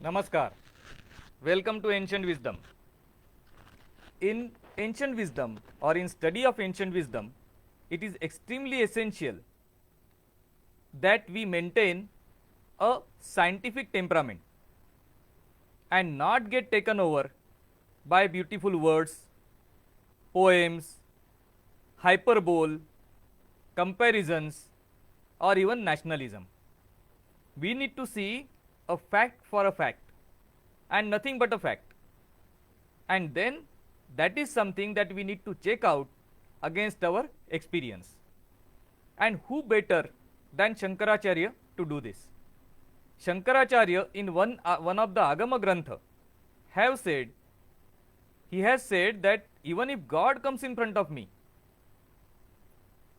Namaskar. Welcome to Ancient Wisdom. In ancient wisdom or in study of ancient wisdom, it is extremely essential that we maintain a scientific temperament and not get taken over by beautiful words, poems, hyperbole, comparisons, or even nationalism. We need to see a fact for a fact and nothing but a fact. And then that is something that we need to check out against our experience. And who better than Shankaracharya to do this? Shankaracharya in one of the Agama Grantha he has said that even if God comes in front of me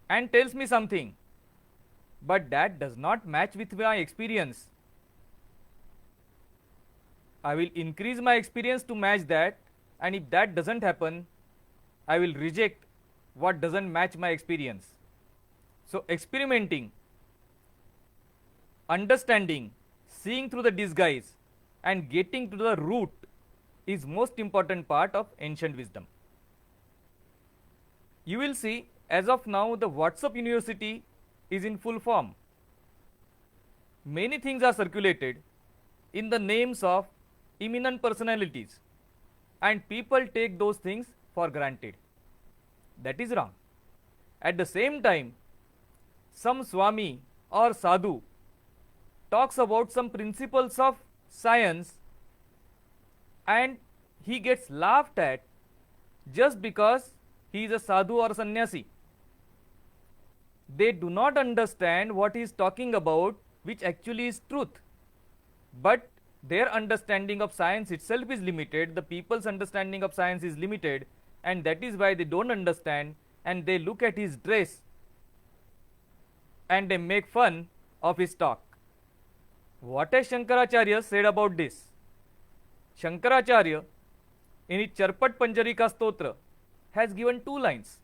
and tells me something, but that does not match with my experience, I will increase my experience to match that, and if that doesn't happen, I will reject what doesn't match my experience. So experimenting, understanding, seeing through the disguise and getting to the root is most important part of ancient wisdom. You will see as of now the Whatsapp University is in full form. Many things are circulated in the names of eminent personalities and people take those things for granted. That is wrong. At the same time, some Swami or Sadhu talks about some principles of science and he gets laughed at just because he is a sadhu or a sannyasi. They do not understand what he is talking about, which actually is truth. But their understanding of science itself is limited, the people's understanding of science is limited, and that is why they don't understand and they look at his dress and they make fun of his talk. What has Shankaracharya said about this? Shankaracharya in his Charpat Panjarika Stotra has given 2 lines,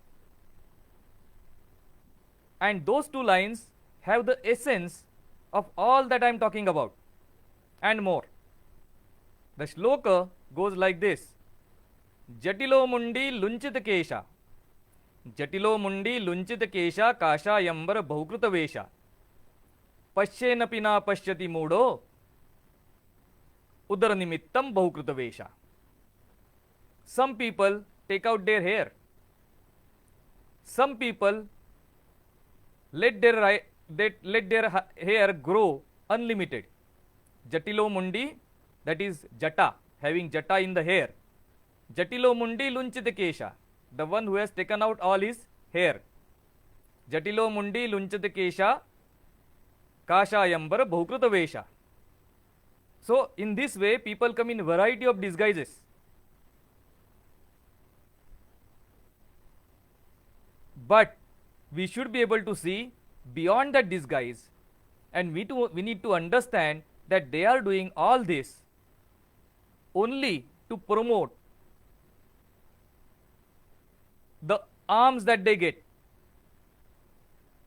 and those 2 lines have the essence of all that I am talking about and more. The shloka goes like this: Jatilo mundi lunchita kesha, Jatilo mundi lunchita kesha kasha yambara bahukruta vesha, Pashyena pina pashyati moodo, Udara nimittam bahukruta vesha. Some people take out their hair. Some people let their hair grow unlimited. Jatilo mundi, that is jata, having jata in the hair. Jatilo mundi lunchita kesha, the one who has taken out all his hair. Jatilo mundi lunchita kesha kashayambara bahukruta vesha. So in this way people come in variety of disguises. But we should be able to see beyond that disguise, and we need to understand that they are doing all this only to promote the alms that they get.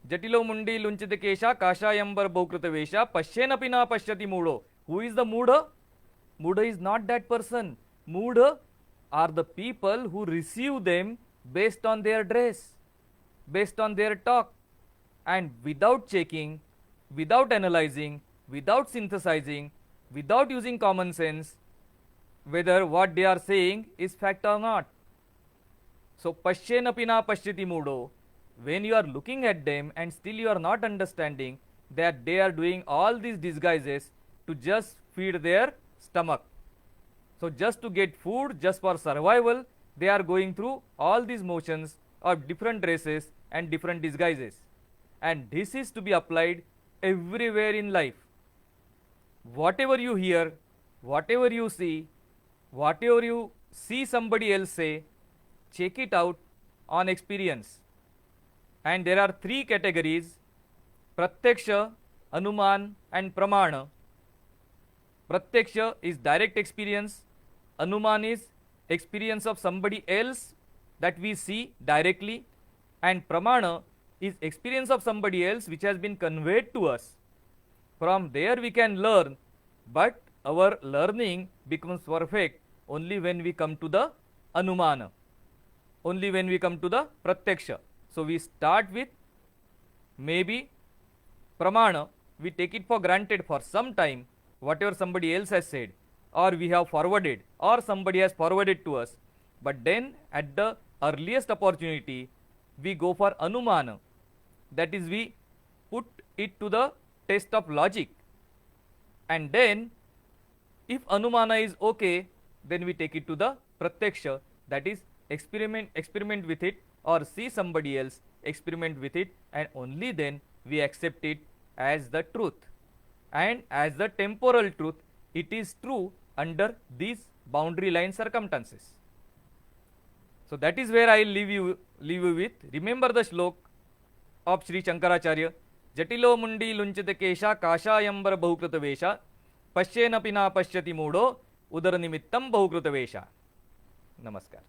Jatilo mundi lunchita kesha kashayambar bahukruta vesha pashyena pina pashyati moodo. Who is the Moodha? Moodha is not that person. Moodha are the people who receive them based on their dress, based on their talk, and without checking, without analyzing, without synthesizing, without using common sense, whether what they are saying is fact or not. So pashyena pina pashyati moodo, when you are looking at them and still you are not understanding that they are doing all these disguises to just feed their stomach. So just to get food, just for survival, they are going through all these motions of different dresses and different disguises. And this is to be applied everywhere in life. Whatever you hear, whatever you see somebody else say, check it out on experience. And there are 3 categories: Pratyaksha, Anuman and Pramana. Pratyaksha is direct experience, Anuman is experience of somebody else that we see directly, and Pramana is experience of somebody else which has been conveyed to us. From there we can learn, but our learning becomes perfect only when we come to the anumana, only when we come to the pratyaksha. So we start with maybe pramana, we take it for granted for some time whatever somebody else has said, or we have forwarded, or somebody has forwarded to us, but then at the earliest opportunity we go for anumana, that is we put it to the test of logic, and then if anumana is okay, then we take it to the pratyaksha, that is experiment with it, or see somebody else experiment with it, and only then we accept it as the truth, and as the temporal truth it is true under these boundary line circumstances. So that is where I leave you with. Remember the shlok of Sri Shankaracharya, जटिलो मुंडी लुंचित केशा काशायंबर बहुकृत वेशा पश्येनपि ना पश्यति मूढ़ो उदर निमित्तम बहुकृत वेशा. नमस्कार.